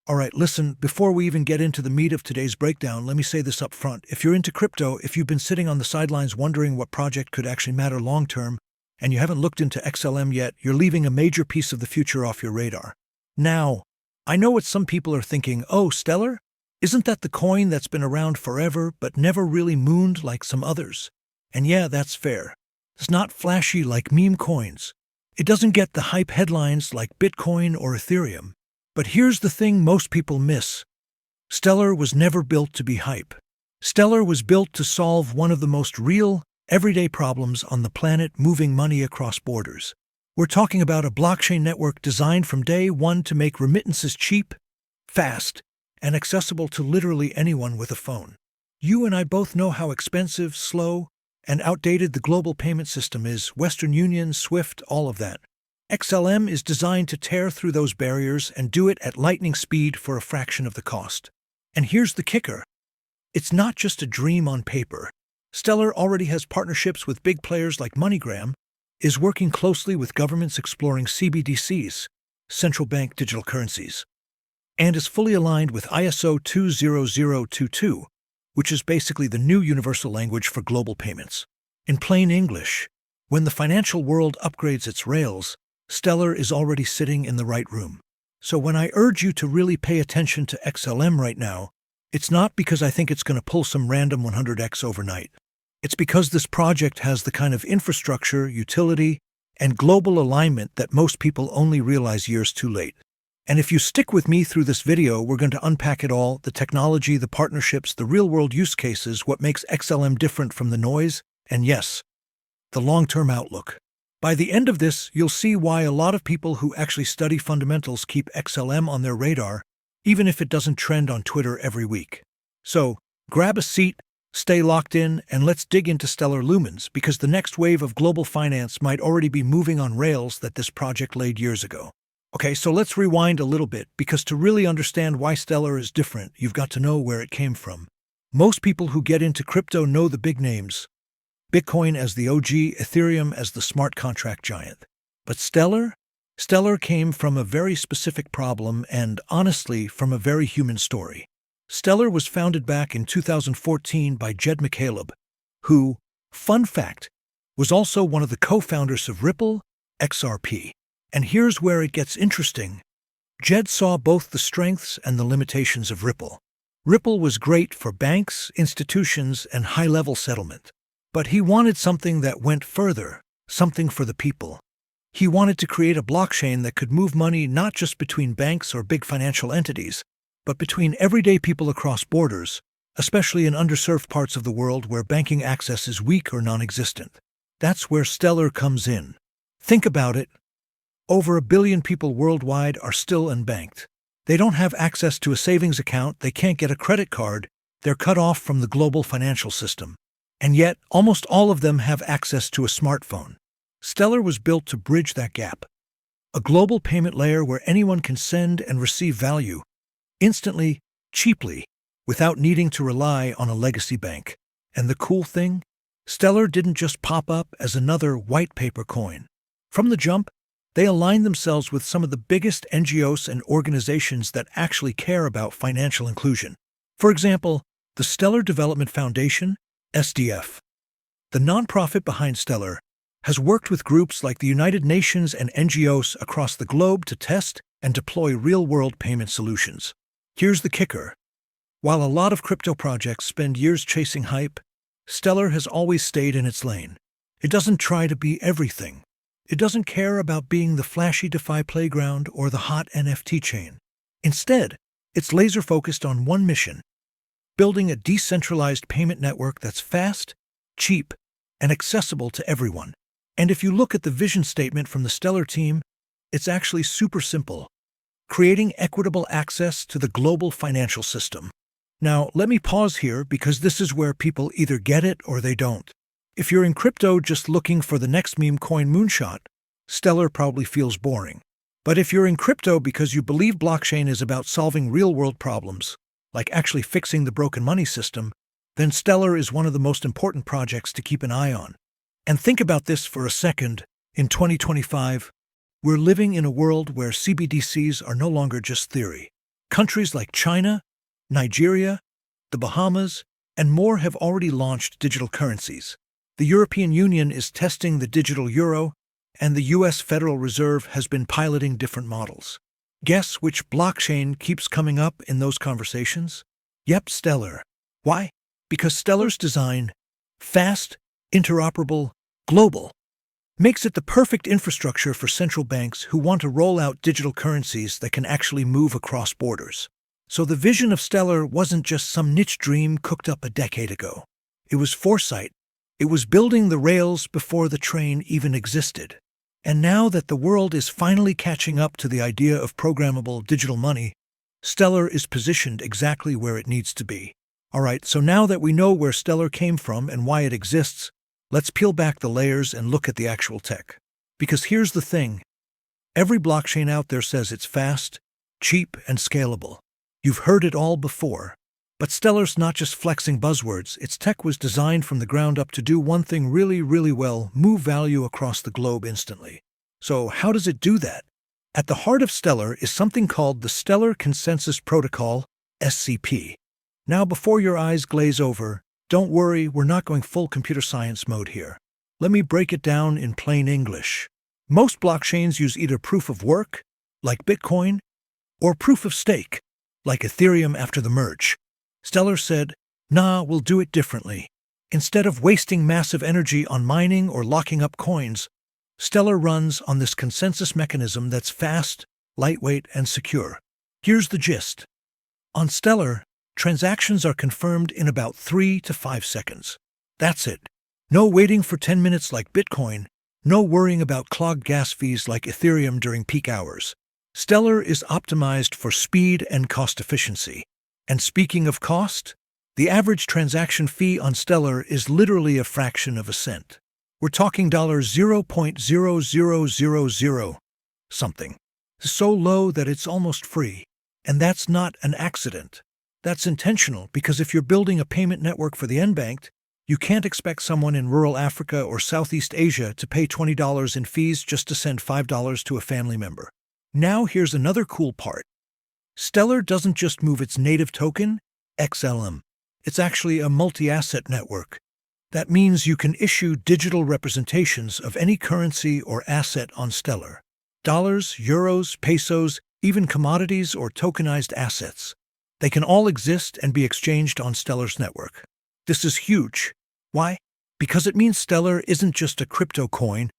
All right, listen, before we even get into the meat of today's breakdown, let me say this up front. If you're into crypto, if you've been sitting on the sidelines wondering what project could actually matter long-term, and you haven't looked into XLM yet, you're leaving a major piece of the future off your radar. Now, I know what some people are thinking. Oh, Stellar? Isn't that the coin that's been around forever but never really mooned like some others? And yeah, that's fair. It's not flashy like meme coins. It doesn't get the hype headlines like Bitcoin or Ethereum. But here's the thing most people miss. Stellar was never built to be hype. Stellar was built to solve one of the most real, everyday problems on the planet, moving money across borders. We're talking about a blockchain network designed from day one to make remittances cheap, fast, and accessible to literally anyone with a phone. You and I both know how expensive, slow, and outdated the global payment system is. Western Union, SWIFT, all of that. XLM is designed to tear through those barriers and do it at lightning speed for a fraction of the cost. And here's the kicker. It's not just a dream on paper. Stellar already has partnerships with big players like MoneyGram, is working closely with governments exploring CBDCs, central bank digital currencies, and is fully aligned with ISO 20022, which is basically the new universal language for global payments. In plain English, when the financial world upgrades its rails, Stellar is already sitting in the right room. So when I urge you to really pay attention to XLM right now, it's not because I think it's going to pull some random 100x overnight. It's because this project has the kind of infrastructure, utility, and global alignment that most people only realize years too late. And if you stick with me through this video, we're going to unpack it all: the technology, the partnerships, the real-world use cases, what makes XLM different from the noise, and yes, the long-term outlook. By the end of this, you'll see why a lot of people who actually study fundamentals keep XLM on their radar, even if it doesn't trend on Twitter every week. So, grab a seat, stay locked in, and let's dig into Stellar Lumens, because the next wave of global finance might already be moving on rails that this project laid years ago. Okay, so let's rewind a little bit, because to really understand why Stellar is different, you've got to know where it came from. Most people who get into crypto know the big names. Bitcoin as the OG, Ethereum as the smart contract giant. But Stellar came from a very specific problem and, honestly, from a very human story. Stellar was founded back in 2014 by Jed McCaleb, who, fun fact, was also one of the co-founders of Ripple, XRP. And here's where it gets interesting. Jed saw both the strengths and the limitations of Ripple. Ripple was great for banks, institutions, and high-level settlement. But he wanted something that went further, something for the people. He wanted to create a blockchain that could move money not just between banks or big financial entities, but between everyday people across borders, especially in underserved parts of the world where banking access is weak or non-existent. That's where Stellar comes in. Think about it. Over 1 billion people worldwide are still unbanked. They don't have access to a savings account, they can't get a credit card, they're cut off from the global financial system. And yet, almost all of them have access to a smartphone. Stellar was built to bridge that gap. A global payment layer where anyone can send and receive value, instantly, cheaply, without needing to rely on a legacy bank. And the cool thing? Stellar didn't just pop up as another white paper coin. From the jump, they aligned themselves with some of the biggest NGOs and organizations that actually care about financial inclusion. For example, the Stellar Development Foundation, SDF. The nonprofit behind Stellar has worked with groups like the United Nations and NGOs across the globe to test and deploy real-world payment solutions. Here's the kicker. While a lot of crypto projects spend years chasing hype, Stellar has always stayed in its lane. It doesn't try to be everything. It doesn't care about being the flashy DeFi playground or the hot NFT chain. Instead, it's laser-focused on one mission: building a decentralized payment network that's fast, cheap, and accessible to everyone. And if you look at the vision statement from the Stellar team, it's actually super simple: creating equitable access to the global financial system. Now, let me pause here because this is where people either get it or they don't. If you're in crypto just looking for the next meme coin moonshot, Stellar probably feels boring. But if you're in crypto because you believe blockchain is about solving real-world problems, like actually fixing the broken money system, then Stellar is one of the most important projects to keep an eye on. And think about this for a second. In 2025, we're living in a world where CBDCs are no longer just theory. Countries like China, Nigeria, the Bahamas, and more have already launched digital currencies. The European Union is testing the digital euro, and the US Federal Reserve has been piloting different models. Guess which blockchain keeps coming up in those conversations? Yep, Stellar. Why? Because Stellar's design, fast, interoperable, global, makes it the perfect infrastructure for central banks who want to roll out digital currencies that can actually move across borders. So the vision of Stellar wasn't just some niche dream cooked up a decade ago. It was foresight. It was building the rails before the train even existed. And now that the world is finally catching up to the idea of programmable digital money, Stellar is positioned exactly where it needs to be. Alright, so now that we know where Stellar came from and why it exists, let's peel back the layers and look at the actual tech. Because here's the thing. Every blockchain out there says it's fast, cheap, and scalable. You've heard it all before. But Stellar's not just flexing buzzwords. Its tech was designed from the ground up to do one thing really, really well: move value across the globe instantly. So how does it do that? At the heart of Stellar is something called the Stellar Consensus Protocol, SCP. Now, before your eyes glaze over, don't worry, we're not going full computer science mode here. Let me break it down in plain English. Most blockchains use either proof of work, like Bitcoin, or proof of stake, like Ethereum after the merge. Stellar said, nah, we'll do it differently. Instead of wasting massive energy on mining or locking up coins, Stellar runs on this consensus mechanism that's fast, lightweight, and secure. Here's the gist. On Stellar, transactions are confirmed in about 3 to 5 seconds. That's it. No waiting for 10 minutes like Bitcoin, no worrying about clogged gas fees like Ethereum during peak hours. Stellar is optimized for speed and cost efficiency. And speaking of cost, the average transaction fee on Stellar is literally a fraction of a cent. We're talking $0.0000 something. So low that it's almost free. And that's not an accident. That's intentional, because if you're building a payment network for the unbanked, you can't expect someone in rural Africa or Southeast Asia to pay $20 in fees just to send $5 to a family member. Now here's another cool part. Stellar doesn't just move its native token, XLM. It's actually a multi-asset network. That means you can issue digital representations of any currency or asset on Stellar. Dollars, euros, pesos, even commodities or tokenized assets. They can all exist and be exchanged on Stellar's network. This is huge. Why? Because it means Stellar isn't just a crypto coin,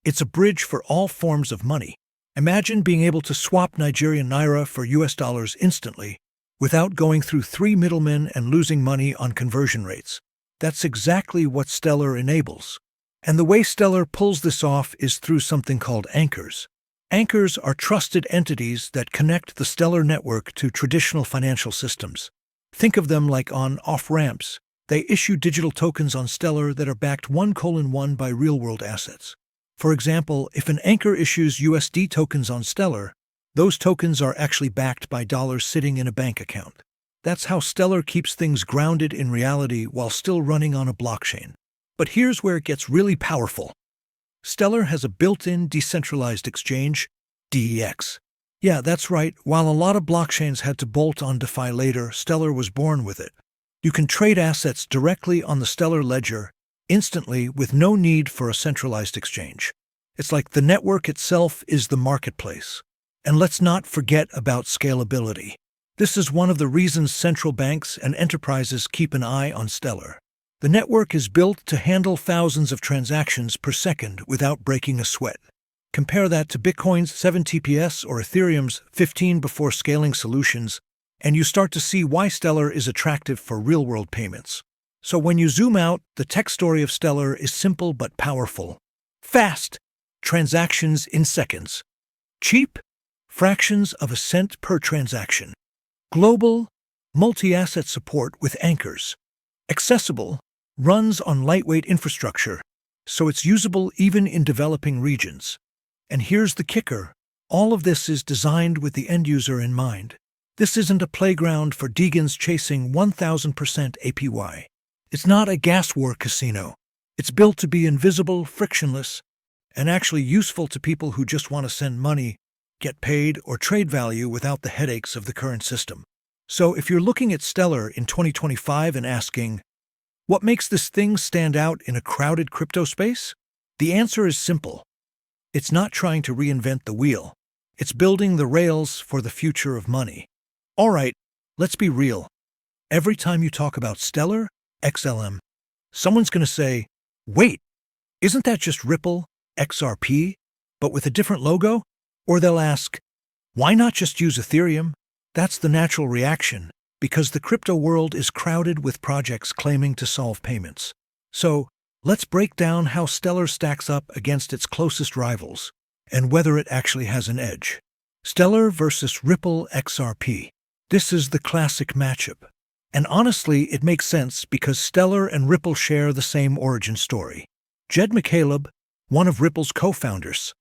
it's a bridge for all forms of money. Imagine being able to swap Nigerian naira for US dollars instantly, without going through 3 middlemen and losing money on conversion rates. That's exactly what Stellar enables. And the way Stellar pulls this off is through something called anchors. Anchors are trusted entities that connect the Stellar network to traditional financial systems. Think of them like on-off ramps. They issue digital tokens on Stellar that are backed 1:1 by real-world assets. For example, if an anchor issues USD tokens on Stellar, those tokens are actually backed by dollars sitting in a bank account. That's how Stellar keeps things grounded in reality while still running on a blockchain. But here's where it gets really powerful. Stellar has a built-in decentralized exchange, DEX. Yeah, that's right. While a lot of blockchains had to bolt on DeFi later, Stellar was born with it. You can trade assets directly on the Stellar ledger, instantly, with no need for a centralized exchange. It's like the network itself is the marketplace. And let's not forget about scalability. This is one of the reasons central banks and enterprises keep an eye on Stellar. The network is built to handle thousands of transactions per second without breaking a sweat. Compare that to Bitcoin's 7 TPS or Ethereum's 15 before scaling solutions, and you start to see why Stellar is attractive for real-world payments. So when you zoom out, the tech story of Stellar is simple but powerful. Fast, transactions in seconds. Cheap, fractions of a cent per transaction. Global, multi-asset support with anchors. Accessible, runs on lightweight infrastructure, so it's usable even in developing regions. And here's the kicker. All of this is designed with the end user in mind. This isn't a playground for Deegans chasing 1000% APY. It's not a gas war casino. It's built to be invisible, frictionless, and actually useful to people who just want to send money, get paid, or trade value without the headaches of the current system. So if you're looking at Stellar in 2025 and asking, what makes this thing stand out in a crowded crypto space? The answer is simple. It's not trying to reinvent the wheel. It's building the rails for the future of money. All right, let's be real. Every time you talk about Stellar XLM, someone's going to say, wait, isn't that just Ripple XRP, but with a different logo? Or they'll ask, why not just use Ethereum? That's the natural reaction, because the crypto world is crowded with projects claiming to solve payments. So, let's break down how Stellar stacks up against its closest rivals, and whether it actually has an edge. Stellar versus Ripple XRP. This is the classic matchup. And honestly, it makes sense because Stellar and Ripple share the same origin story. Jed McCaleb, one of Ripple's co-founders,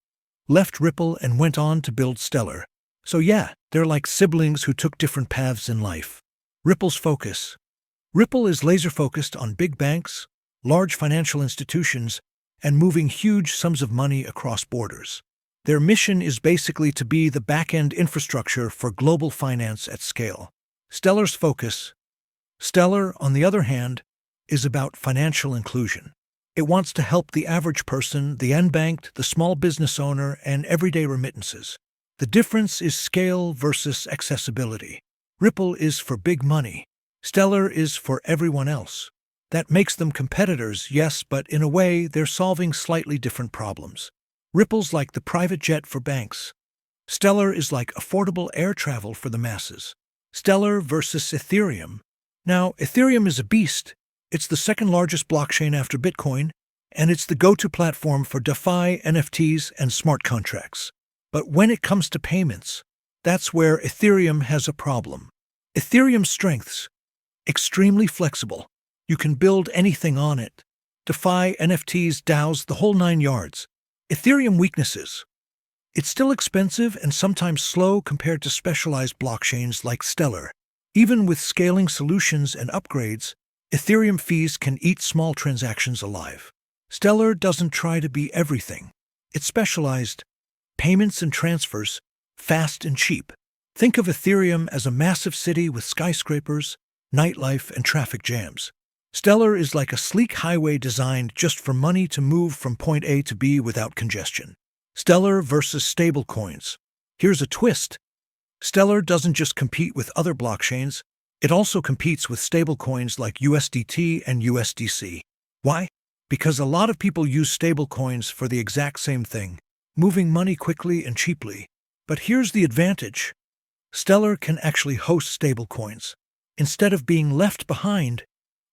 left Ripple and went on to build Stellar. So yeah, they're like siblings who took different paths in life. Ripple's focus. Ripple is laser-focused on big banks, large financial institutions, and moving huge sums of money across borders. Their mission is basically to be the back-end infrastructure for global finance at scale. Stellar's focus. Stellar, on the other hand, is about financial inclusion. It wants to help the average person, the unbanked, the small business owner, and everyday remittances. The difference is scale versus accessibility. Ripple is for big money. Stellar is for everyone else. That makes them competitors, yes, but in a way, they're solving slightly different problems. Ripple's like the private jet for banks. Stellar is like affordable air travel for the masses. Stellar versus Ethereum. Now, Ethereum is a beast. It's the second largest blockchain after Bitcoin, and it's the go-to platform for DeFi, NFTs, and smart contracts. But when it comes to payments, that's where Ethereum has a problem. Ethereum's strengths: extremely flexible. You can build anything on it. DeFi, NFTs, DAOs, the whole 9 yards. Ethereum weaknesses: it's still expensive and sometimes slow compared to specialized blockchains like Stellar. Even with scaling solutions and upgrades, Ethereum fees can eat small transactions alive. Stellar doesn't try to be everything. It's specialized: payments and transfers, fast and cheap. Think of Ethereum as a massive city with skyscrapers, nightlife, and traffic jams. Stellar is like a sleek highway designed just for money to move from point A to B without congestion. Stellar versus stablecoins. Here's a twist. Stellar doesn't just compete with other blockchains, it also competes with stablecoins like USDT and USDC. Why? Because a lot of people use stablecoins for the exact same thing, moving money quickly and cheaply. But here's the advantage. Stellar can actually host stablecoins. Instead of being left behind,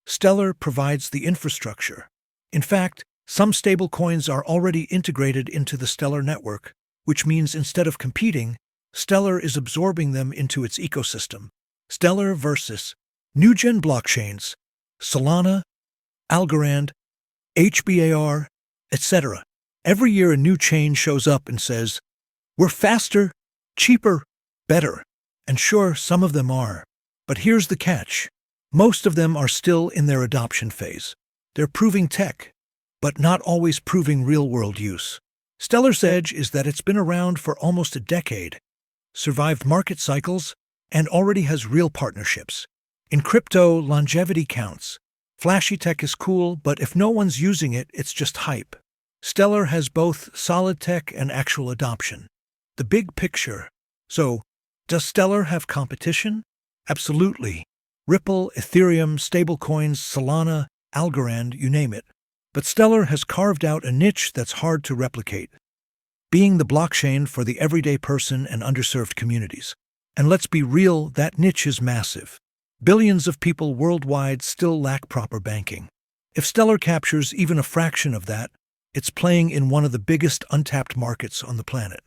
Stellar provides the infrastructure. In fact, some stablecoins are already integrated into the Stellar network, which means instead of competing, Stellar is absorbing them into its ecosystem. Stellar versus new-gen blockchains, Solana, Algorand, HBAR, etc. Every year a new chain shows up and says, we're faster, cheaper, better. And sure, some of them are. But here's the catch. Most of them are still in their adoption phase. They're proving tech, but not always proving real-world use. Stellar's edge is that it's been around for almost a decade, survived market cycles, and already has real partnerships. In crypto, longevity counts. Flashy tech is cool, but if no one's using it, it's just hype. Stellar has both solid tech and actual adoption. The big picture. So, does Stellar have competition? Absolutely. Ripple, Ethereum, stablecoins, Solana, Algorand, you name it. But Stellar has carved out a niche that's hard to replicate, being the blockchain for the everyday person and underserved communities. And let's be real, that niche is massive. Billions of people worldwide still lack proper banking. If Stellar captures even a fraction of that, it's playing in one of the biggest untapped markets on the planet.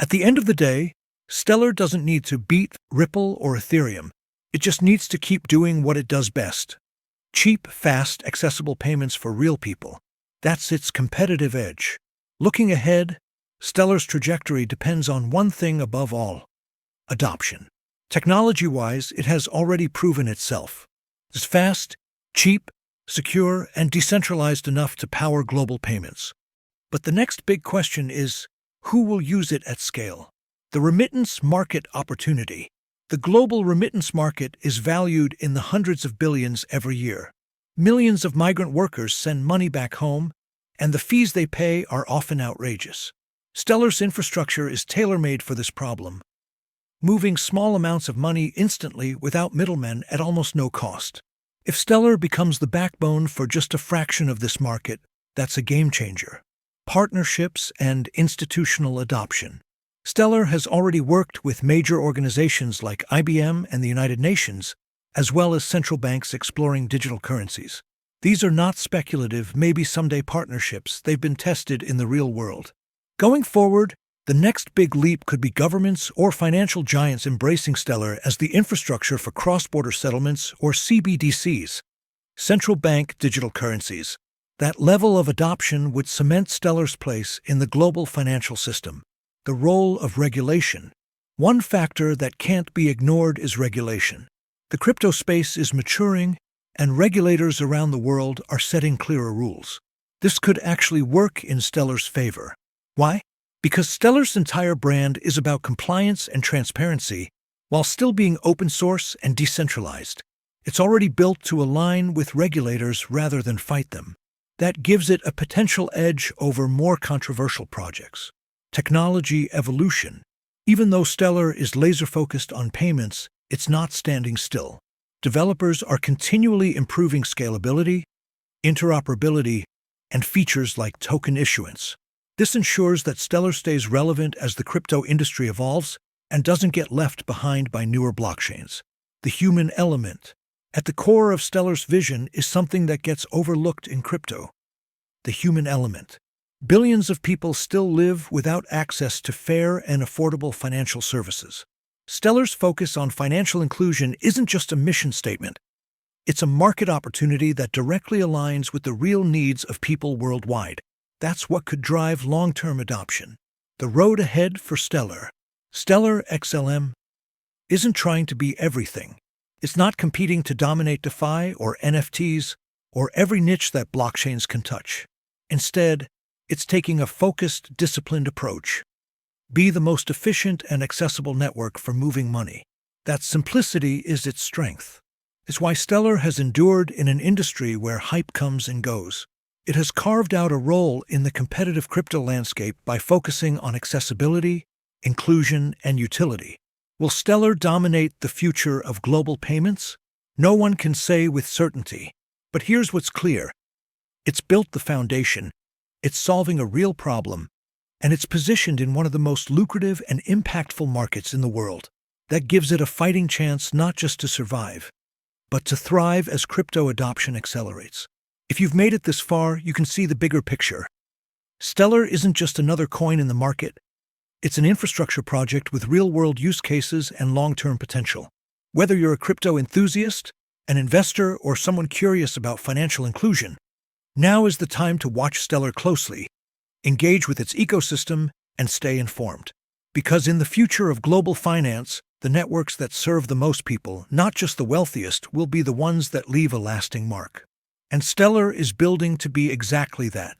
At the end of the day, Stellar doesn't need to beat Ripple or Ethereum. It just needs to keep doing what it does best. Cheap, fast, accessible payments for real people. That's its competitive edge. Looking ahead, Stellar's trajectory depends on one thing above all: adoption. Technology-wise, it has already proven itself. It's fast, cheap, secure, and decentralized enough to power global payments. But the next big question is, who will use it at scale? The remittance market opportunity. The global remittance market is valued in the hundreds of billions every year. Millions of migrant workers send money back home, and the fees they pay are often outrageous. Stellar's infrastructure is tailor-made for this problem, moving small amounts of money instantly without middlemen at almost no cost. If Stellar becomes the backbone for just a fraction of this market, that's a game changer. Partnerships and institutional adoption. Stellar has already worked with major organizations like IBM and the United Nations, as well as central banks exploring digital currencies. These are not speculative, maybe someday partnerships. They've been tested in the real world. Going forward, the next big leap could be governments or financial giants embracing Stellar as the infrastructure for cross-border settlements, or CBDCs, central bank digital currencies. That level of adoption would cement Stellar's place in the global financial system. The role of regulation. One factor that can't be ignored is regulation. The crypto space is maturing, and regulators around the world are setting clearer rules. This could actually work in Stellar's favor. Why? Because Stellar's entire brand is about compliance and transparency, while still being open source and decentralized. It's already built to align with regulators rather than fight them. That gives it a potential edge over more controversial projects. Technology evolution. Even though Stellar is laser-focused on payments, it's not standing still. Developers are continually improving scalability, interoperability, and features like token issuance. This ensures that Stellar stays relevant as the crypto industry evolves and doesn't get left behind by newer blockchains. The human element. At the core of Stellar's vision is something that gets overlooked in crypto: the human element. Billions of people still live without access to fair and affordable financial services. Stellar's focus on financial inclusion isn't just a mission statement. It's a market opportunity that directly aligns with the real needs of people worldwide. That's what could drive long-term adoption. The road ahead for Stellar. Stellar XLM isn't trying to be everything. It's not competing to dominate DeFi or NFTs or every niche that blockchains can touch. Instead, it's taking a focused, disciplined approach. Be the most efficient and accessible network for moving money. That simplicity is its strength. It's why Stellar has endured in an industry where hype comes and goes. It has carved out a role in the competitive crypto landscape by focusing on accessibility, inclusion, and utility. Will Stellar dominate the future of global payments? No one can say with certainty. But here's what's clear. It's built the foundation, it's solving a real problem, and it's positioned in one of the most lucrative and impactful markets in the world. That gives it a fighting chance not just to survive, but to thrive as crypto adoption accelerates. If you've made it this far, you can see the bigger picture. Stellar isn't just another coin in the market. It's an infrastructure project with real-world use cases and long-term potential. Whether you're a crypto enthusiast, an investor, or someone curious about financial inclusion, now is the time to watch Stellar closely, engage with its ecosystem, and stay informed. Because in the future of global finance, the networks that serve the most people, not just the wealthiest, will be the ones that leave a lasting mark. And Stellar is building to be exactly that.